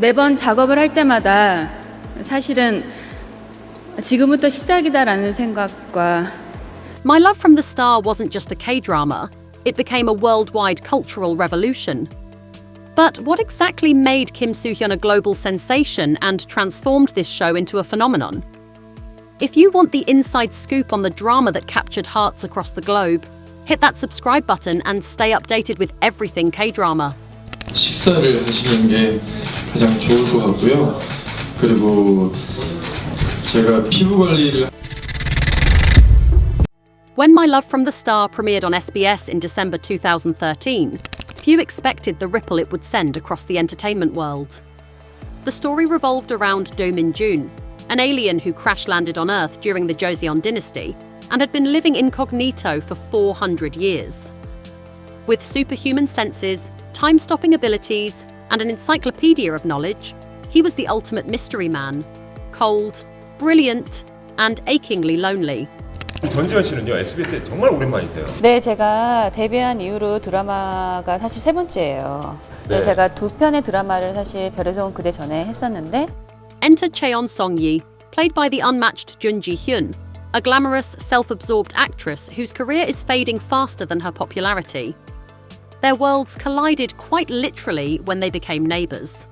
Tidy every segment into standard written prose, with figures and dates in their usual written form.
매번 작업을 할 때마다 사실은 지금부터 시작이다라는 생각과 My Love from the Star wasn't just a K-drama, it became a worldwide cultural revolution. But what exactly made Kim Soo-hyun a global sensation and transformed this show into a phenomenon? If you want the inside scoop on the drama that captured hearts across the globe, hit that subscribe button and stay updated with everything K-drama. 식사를 하시는 게 가장 좋을 것 같고요. 그리고 제가 피부 관리를 When My Love from the Star premiered on SBS in December 2013, few expected the ripple it would send across the entertainment world. The story revolved around Do Min-jun, an alien who crash-landed on Earth during the Joseon dynasty and had been living incognito for 400 years. With superhuman senses, time-stopping abilities, and an encyclopedia of knowledge, he was the ultimate mystery man, cold, brilliant, and achingly lonely. 전지현 씨는요, SBS에 정말 오랜만이세요. 네, 제가 데뷔한 이후로 드라마가 사실 세 번째예요. 네. 제가 두 편의 드라마를 사실 별에서 온 그대 전에 했었는데 Enter Cheon Song-yi, played by the unmatched Jun Ji-hyun, a glamorous, self-absorbed actress whose career is fading faster than her popularity. Their worlds collided quite literally when they became neighbours.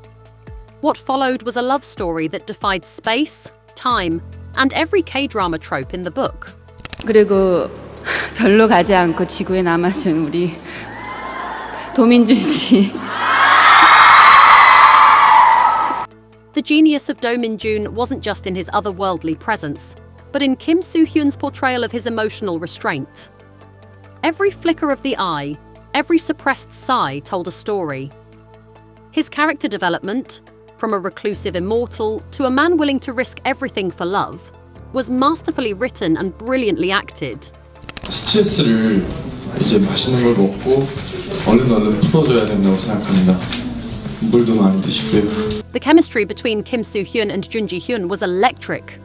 What followed was a love story that defied space, time, and every K-drama trope in the book. 그리고 별로 가지 않고 지구에 남아준 우리 도민준 씨. The genius of Do Min-jun wasn't just in his otherworldly presence, but in Kim Soo-hyun's portrayal of his emotional restraint. Every flicker of the eye, every suppressed sigh told a story. His character development, from a reclusive immortal to a man willing to risk everything for love, was masterfully written and brilliantly acted. 스트레스를 이제 맛있는 걸 먹고 얼른 풀어줘야 된다고 생각합니다. 물도 많이 드시고요. The chemistry between Kim Soo-hyun and Jun Ji-hyun was electric.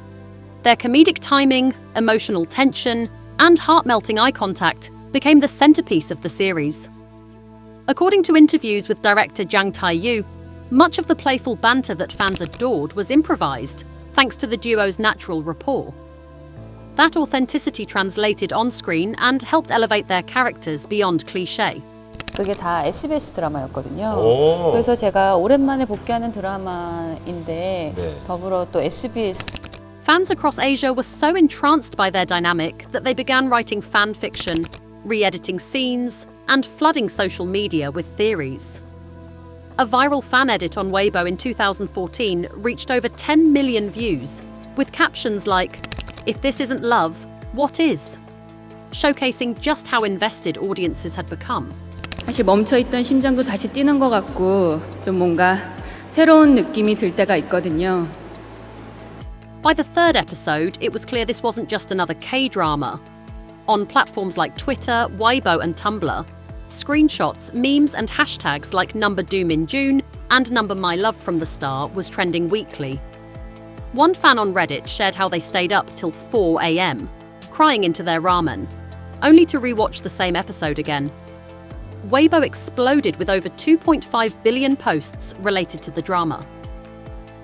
Their comedic timing, emotional tension, and heart-melting eye contact became the centerpiece of the series. According to interviews with director Jang Tae-yu, much of the playful banter that fans adored was improvised, thanks to the duo's natural rapport. That authenticity translated on-screen and helped elevate their characters beyond cliché. 그게 다 SBS 드라마였거든요. 오. 그래서 제가 오랜만에 복귀하는 드라마인데 네. 더불어 또 SBS Fans across Asia were so entranced by their dynamic that they began writing fan fiction, re-editing scenes, and flooding social media with theories. A viral fan edit on Weibo in 2014 reached over 10 million views, with captions like, "If this isn't love, what is?" showcasing just how invested audiences had become. 사실 멈춰있던 심장도 다시 뛰는 것 같고 좀 뭔가 새로운 느낌이 들 때가 있거든요. By the third episode, it was clear this wasn't just another K-drama. On platforms like Twitter, Weibo, and Tumblr, screenshots, memes, and hashtags like #DoMinJune and #My Love from the Star was trending weekly. One fan on Reddit shared how they stayed up till 4 a.m, crying into their ramen, only to rewatch the same episode again. Weibo exploded with over 2.5 billion posts related to the drama.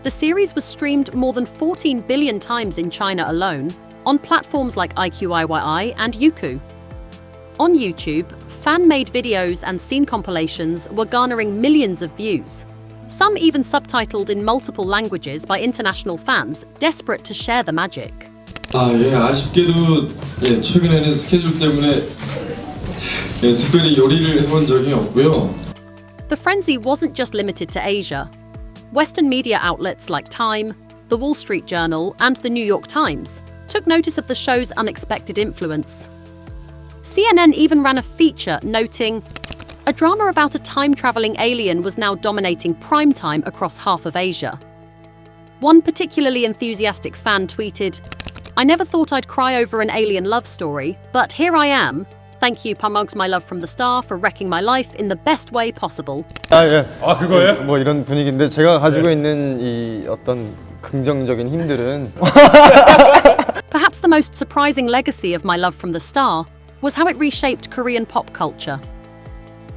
The series was streamed more than 14 billion times in China alone, on platforms like IQIYI and Youku. On YouTube, fan-made videos and scene compilations were garnering millions of views, some even subtitled in multiple languages by international fans desperate to share the magic. 아쉽게도 최근에는 스케줄 때문에 특별히 요리를 해본 적이 없고요. The frenzy wasn't just limited to Asia. Western media outlets like Time, The Wall Street Journal, and The New York Times took notice of the show's unexpected influence. CNN even ran a feature noting, "A drama about a time-traveling alien was now dominating primetime across half of Asia." One particularly enthusiastic fan tweeted, "I never thought I'd cry over an alien love story, but here I am. Thank you, Pamugs My Love from the Star, for wrecking my life in the best way possible." 예. 아, 그거예요? 뭐 이런 분위기인데 제가 가지고 있는 이 어떤 긍정적인 힘들은 Perhaps the most surprising legacy of My Love from the Star was how it reshaped Korean pop culture.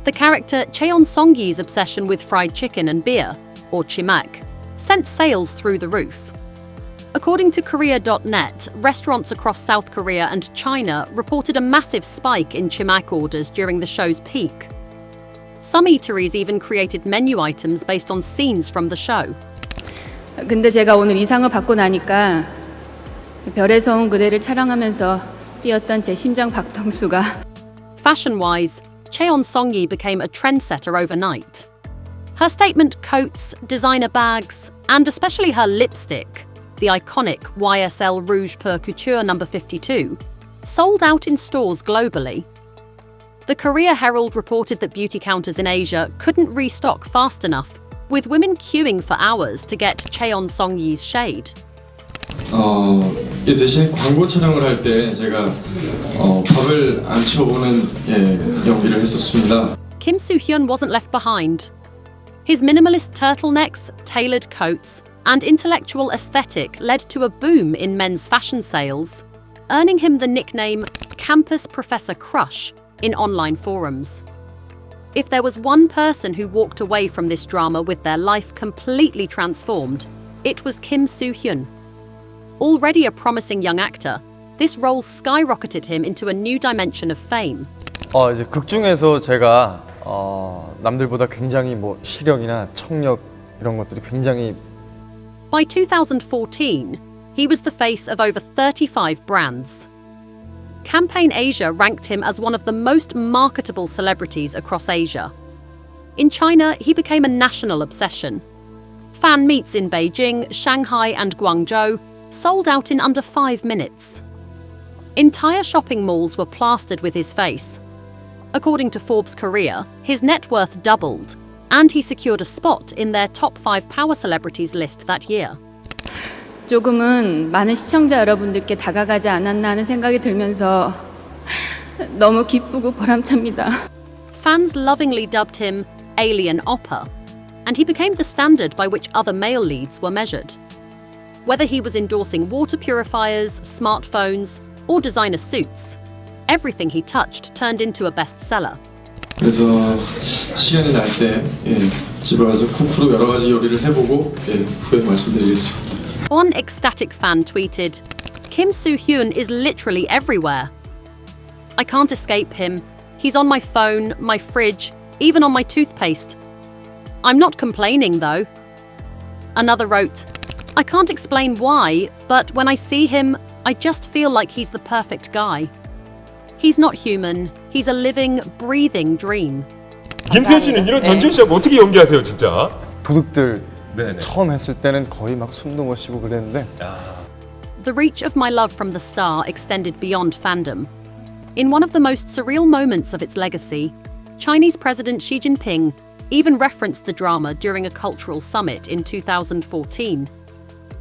The character Cheon Song-yi's obsession with fried chicken and beer or chimak, sent sales through the roof. According to Korea.net, restaurants across South Korea and China reported a massive spike in chimak orders during the show's peak. Some eateries even created menu items based on scenes from the show. 근데 제가 오늘 이 상을 받고 나니까 별에서 온 그대를 촬영하면서 뛰었던 제 심장 박동수가 Fashion-wise, Cheon Song-yi became a trendsetter overnight. Her statement coats, designer bags, and especially her lipstick, the iconic YSL Rouge Per Couture No. 52, sold out in stores globally. The Korea Herald reported that beauty counters in Asia couldn't restock fast enough, with women queuing for hours to get Cheon Song-yi's shade. 대신 광고 촬영을 할 때 제가 밥을 안 치워보는 연기를 했었습니다. Kim Soo-hyun wasn't left behind. His minimalist turtlenecks, tailored coats, and intellectual aesthetic led to a boom in men's fashion sales, earning him the nickname Campus Professor Crush in online forums. If there was one person who walked away from this drama with their life completely transformed, it was Kim Soo-hyun. Already a promising young actor, this role skyrocketed him into a new dimension of fame. 이제 극 중에서 제가 남들보다 굉장히 뭐 시력이나 청력 이런 것들이 굉장히 By 2014, he was the face of over 35 brands. Campaign Asia ranked him as one of the most marketable celebrities across Asia. In China, he became a national obsession. Fan meets in Beijing, Shanghai, and Guangzhou sold out in under 5 minutes. Entire shopping malls were plastered with his face. According to Forbes Korea, his net worth doubled, and he secured a spot in their top 5 power celebrities list that year. 조금은 많은 시청자 여러분들께 다가가지 않았나 하는 생각이 들면서 너무 기쁘고 보람찹니다. Fans lovingly dubbed him Alien Oppa, and he became the standard by which other male leads were measured. Whether he was endorsing water purifiers, smartphones, or designer suits, everything he touched turned into a bestseller. 그래서 시간이 날 때 집에 와서 쿠크로 여러 가지 요리를 해보고 후에 말씀드리겠습니다. One ecstatic fan tweeted, "Kim Soo-hyun is literally everywhere. I can't escape him. He's on my phone, my fridge, even on my toothpaste. I'm not complaining though." Another wrote, "I can't explain why, but when I see him, I just feel like he's the perfect guy. He's not human. He's a living, breathing dream." 김수현 씨는 이런 전지현 씨하고 어떻게 연기하세요, 진짜? 도둑들 네네. 처음 했을 때는 거의 막 숨도 못 쉬고 그랬는데 The reach of My Love from the Star extended beyond fandom. In one of the most surreal moments of its legacy, Chinese President Xi Jinping even referenced the drama during a cultural summit in 2014.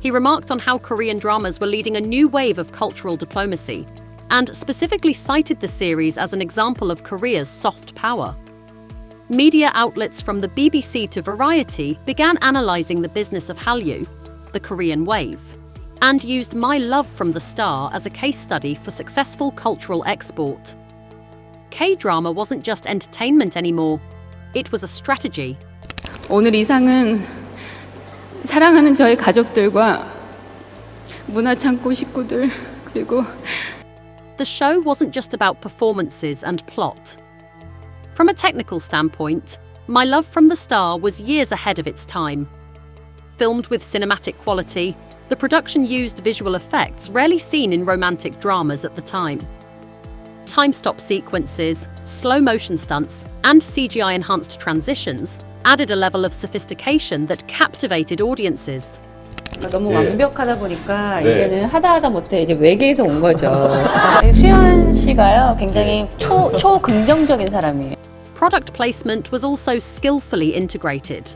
He remarked on how Korean dramas were leading a new wave of cultural diplomacy, and specifically cited the series as an example of Korea's soft power. Media outlets from the BBC to Variety began analysing the business of Hallyu, the Korean wave, and used My Love from the Star as a case study for successful cultural export. K-drama wasn't just entertainment anymore, it was a strategy. 오늘 이 상은 사랑하는 저희 가족들과 문화창고 식구들 그리고 The show wasn't just about performances and plot. From a technical standpoint, My Love from the Star was years ahead of its time. Filmed with cinematic quality, the production used visual effects rarely seen in romantic dramas at the time. Time-stop sequences, slow-motion stunts, and CGI-enhanced transitions added a level of sophistication that captivated audiences. 너무 네. 완벽하다 보니까 네. 이제는 하다 못해 이제 외계에서 온 거죠. 수현 씨가요 굉장히 초긍정적인 사람이에요. Product placement was also skillfully integrated.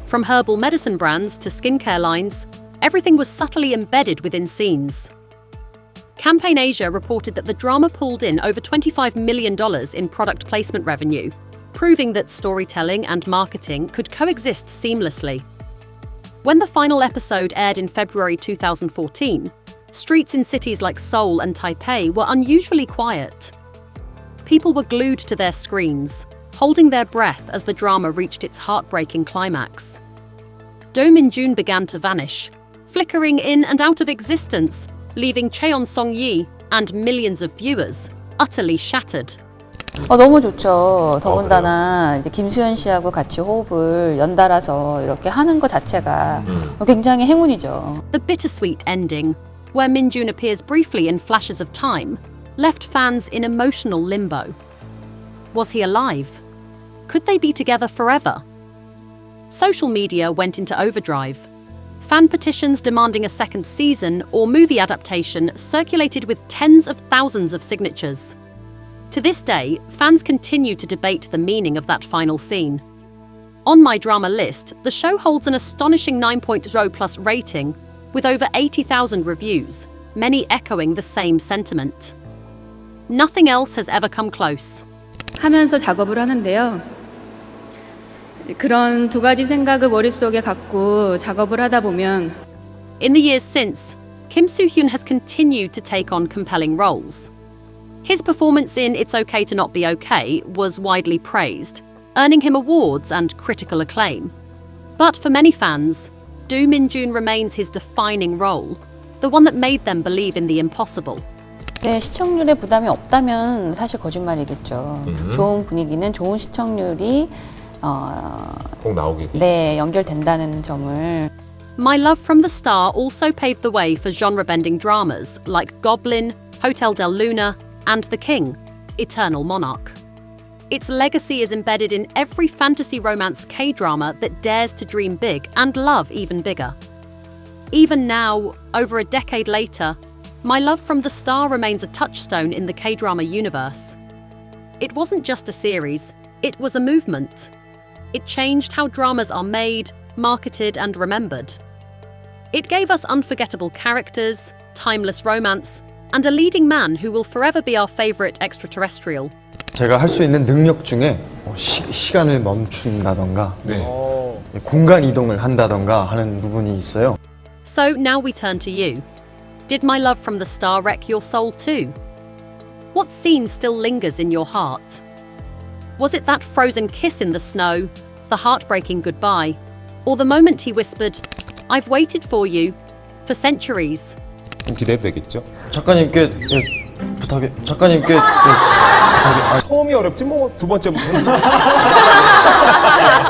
From herbal medicine brands to skincare lines, everything was subtly embedded within scenes. Campaign Asia reported that the drama pulled in over $25 million in product placement revenue, proving that storytelling and marketing could coexist seamlessly. When the final episode aired in February 2014, streets in cities like Seoul and Taipei were unusually quiet. People were glued to their screens, holding their breath as the drama reached its heartbreaking climax. Do Min-jun began to vanish, flickering in and out of existence, leaving Cheon Song-yi and millions of viewers utterly shattered. 너무 좋죠. 더군다나 이제 김수현 씨하고 같이 호흡을 연달아서 이렇게 하는 것 자체가 굉장히 행운이죠. The bittersweet ending, where Min-jun appears briefly in flashes of time, left fans in emotional limbo. Was he alive? Could they be together forever? Social media went into overdrive. Fan petitions demanding a second season or movie adaptation circulated with tens of thousands of signatures. To this day, fans continue to debate the meaning of that final scene. On my drama list, the show holds an astonishing 9.0 plus rating, with over 80,000 reviews, many echoing the same sentiment. Nothing else has ever come close. 하면서 작업을 하는데요. 그런 두 가지 생각을 머릿속에 갖고 작업을 하다 보면 In the years since, Kim Soo-hyun has continued to take on compelling roles. His performance in It's Okay to Not Be Okay was widely praised, earning him awards and critical acclaim. But for many fans, Do Min-jun remains his defining role, the one that made them believe in the impossible. 네, 시청률에 부담이 없다면 사실 거짓말이겠죠. 좋은 분위기는 좋은 시청률이 꼭 나오기. 네, 연결된다는 점을. My Love from the Star also paved the way for genre-bending dramas like Goblin, Hotel del Luna, and The King, Eternal Monarch. Its legacy is embedded in every fantasy romance K-drama that dares to dream big and love even bigger. Even now, over a decade later, My Love from the Star remains a touchstone in the K-drama universe. It wasn't just a series, it was a movement. It changed how dramas are made, marketed, and remembered. It gave us unforgettable characters, timeless romance, and a leading man who will forever be our favorite extraterrestrial. 제가 할 수 있는 능력 중에 시간을 멈춘다던가 네. 공간 이동을 한다던가 하는 부분이 있어요. So now we turn to you. Did My Love from the Star wreck your soul too? What scene still lingers in your heart? Was it that frozen kiss in the snow, the heartbreaking goodbye, or the moment he whispered, I've waited for you, for centuries? 좀 기대도 되겠죠? 작가님께 부탁해. 처음이 어렵지 뭐 두 번째부터는.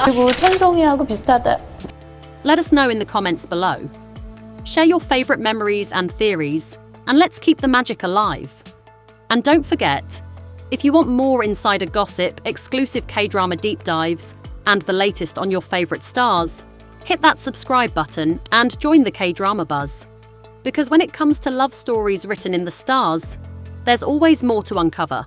그리고 천송이하고 비슷하다. Let us know in the comments below. Share your favourite memories and theories, and let's keep the magic alive. And don't forget, if you want more insider gossip, exclusive K-drama deep dives, and the latest on your favourite stars, hit that subscribe button and join the K-drama buzz. Because when it comes to love stories written in the stars, there's always more to uncover.